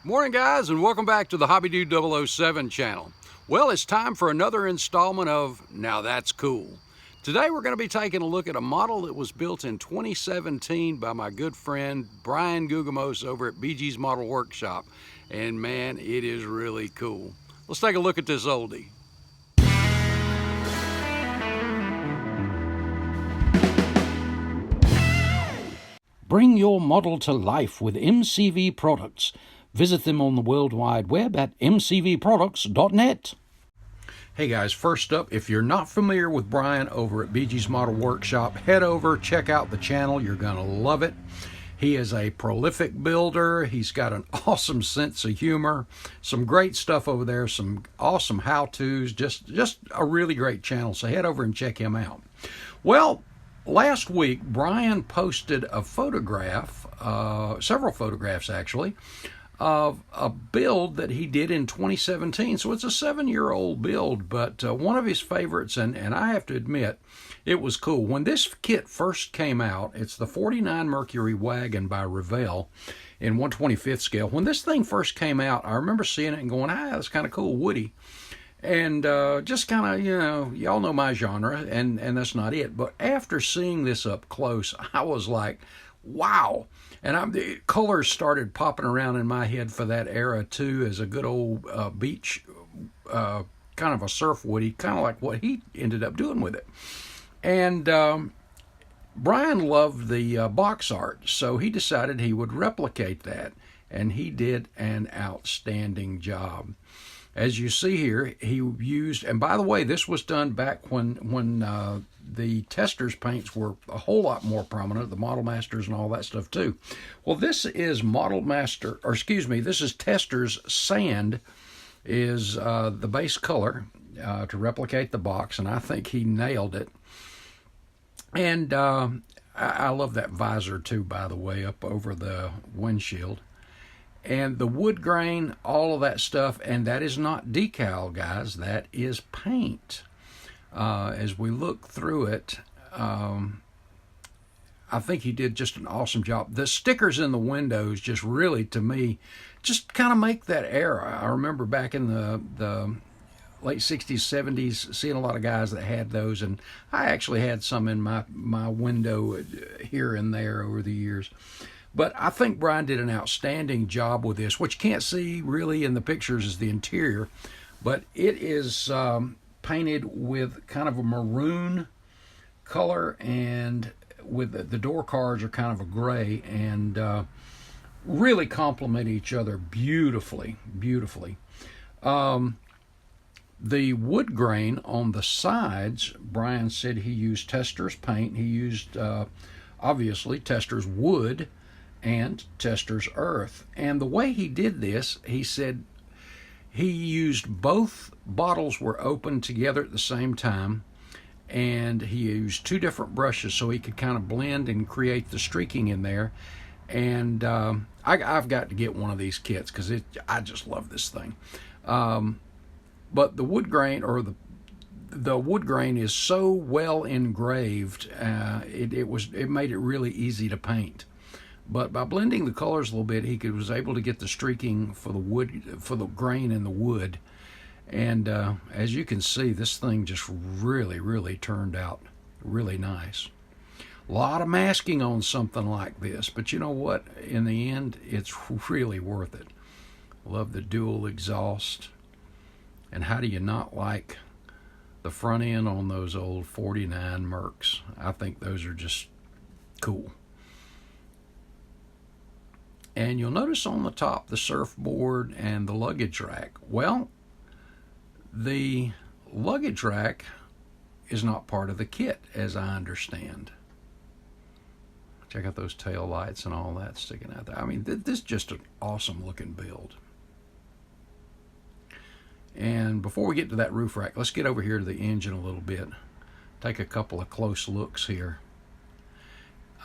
Morning guys, and welcome back to the Hobby Dude 007 channel. Well, it's time for another installment of Now That's Cool. Today we're going to be taking a look at a model that was built in 2017 by my good friend Bryan Guggemos over at BG's Model Workshop. And man, it is really cool. Let's take a look at this oldie. Bring your model to life with MCV products. Visit them on the World Wide Web at mcvproducts.net. Hey guys, first up, if you're not familiar with Bryan over at BG's Model Workshop, head over, check out the channel. You're going to love it. He is a prolific builder. He's got an awesome sense of humor, some great stuff over there, some awesome how-tos, just a really great channel. So head over and check him out. Well, last week, Bryan posted a photograph, several photographs actually, of a build that he did in 2017. So it's a 7-year-old build, but one of his favorites, and I have to admit, it was cool. When this kit first came out, it's the 49 Mercury Wagon by Revell in 1/25th scale. When this thing first came out, I remember seeing it and going, that's kind of cool, woody. And just kind of, y'all know my genre, and that's not it. But after seeing this up close, I was like, wow. And the colors started popping around in my head for that era too, as a good old beach, kind of a surf woody, kind of like what he ended up doing with it. And Bryan loved the box art, so he decided he would replicate that, and he did an outstanding job. As you see here, he used, and by the way, this was done back when the Testors paints were a whole lot more prominent, the Model Masters and all that stuff too. Well, this is this is Testors Sand, is the base color to replicate the box, and I think he nailed it. And I love that visor too, by the way, up over the windshield. And the wood grain, all of that stuff, and that is not decal, guys. That is paint. As we look through it, I think he did just an awesome job. The stickers in the windows just really, to me, just kind of make that era. I remember back in the late 60s, 70s, seeing a lot of guys that had those, and I actually had some in my window here and there over the years. But I think Bryan did an outstanding job with this. What you can't see really in the pictures is the interior, but it is painted with kind of a maroon color, and with the door cards are kind of a gray, and really complement each other beautifully. The wood grain on the sides, Bryan said he used Testors paint. He used, obviously, Testors wood and Testors earth. And the way he did this, he said he used both bottles were open together at the same time, and he used two different brushes so he could kind of blend and create the streaking in there. And I've got to get one of these kits because I just love this thing. But the wood grain, or the wood grain, is so well engraved, it made it really easy to paint. But by blending the colors a little bit, he was able to get the streaking for the wood, for the grain in the wood. And as you can see, this thing just really turned out really nice. A lot of masking on something like this, but you know what? In the end, it's really worth it. Love the dual exhaust. And how do you not like the front end on those old 49 Mercs? I think those are just cool. And you'll notice on the top the surfboard and the luggage rack. Well, the luggage rack is not part of the kit, as I understand. Check out those tail lights and all that sticking out there. I mean, this is just an awesome looking build. And before we get to that roof rack, let's get over here to the engine a little bit. Take a couple of close looks here.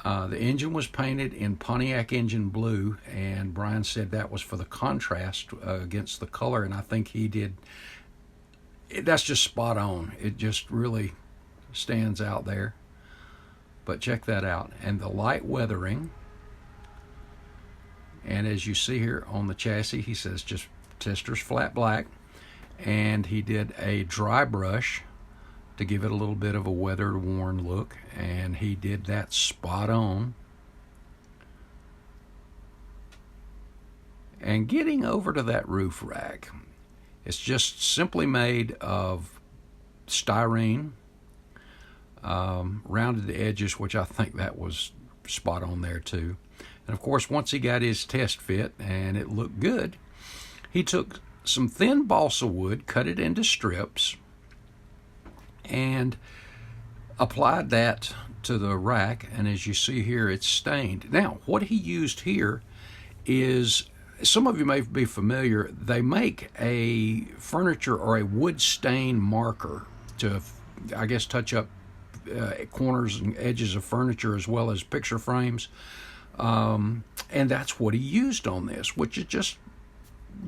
The engine was painted in Pontiac engine blue, and Bryan said that was for the contrast against the color, and I think he did. That's just spot on. It just really stands out there. But check that out. And the light weathering And as you see here on the chassis, he says just Testors Flat Black. And he did a dry brush to give it a little bit of a weathered, worn look. And he did that spot on. And getting over to that roof rack, it's just simply made of styrene, rounded the edges, which I think that was spot on there too. And of course, once he got his test fit and it looked good, he took some thin balsa wood, cut it into strips, and applied that to the rack. And as you see here, it's stained. Now, what he used here is, some of you may be familiar, they make a furniture or a wood stain marker to, I guess, touch up corners and edges of furniture as well as picture frames. And that's what he used on this, which is just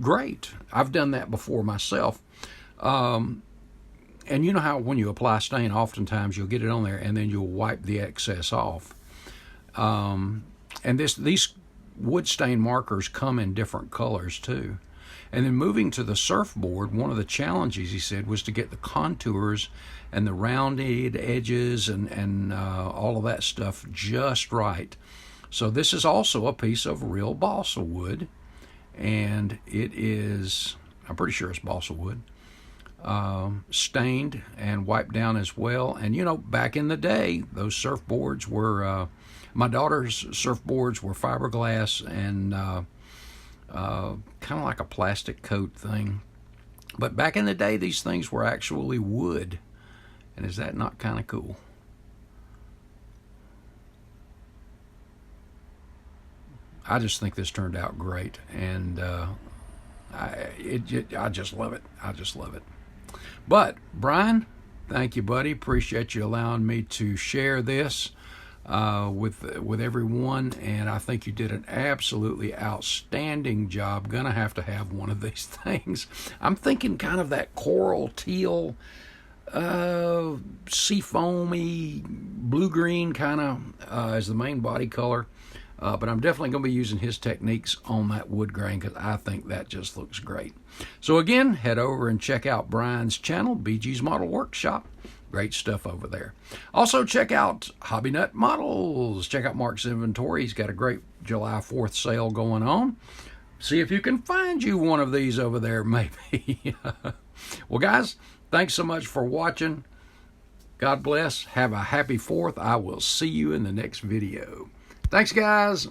great. I've done that before myself. And you know how when you apply stain, oftentimes you'll get it on there and then you'll wipe the excess off. And these wood stain markers come in different colors too. And then moving to the surfboard, one of the challenges, he said, was to get the contours and the rounded edges and all of that stuff just right. So this is also a piece of real balsa wood, and it is, I'm pretty sure it's balsa wood, stained and wiped down as well. And you know, back in the day, those surfboards were, my daughter's surfboards were fiberglass and kind of like a plastic coat thing. But back in the day, these things were actually wood. And is that not kind of cool? I just think this turned out great, and I just love it. I just love it. But Bryan, thank you, buddy. Appreciate you allowing me to share this with everyone, and I think you did an absolutely outstanding job. Gonna have to have one of these things. I'm thinking kind of that coral teal, seafoamy, blue-green kind of as the main body color. But I'm definitely going to be using his techniques on that wood grain because I think that just looks great. So again, head over and check out Bryan's channel, BG's Model Workshop. Great stuff over there. Also, check out HobbyNut Models. Check out Mark's inventory. He's got a great July 4th sale going on. See if you can find you one of these over there, maybe. Well, guys, thanks so much for watching. God bless. Have a happy 4th. I will see you in the next video. Thanks, guys.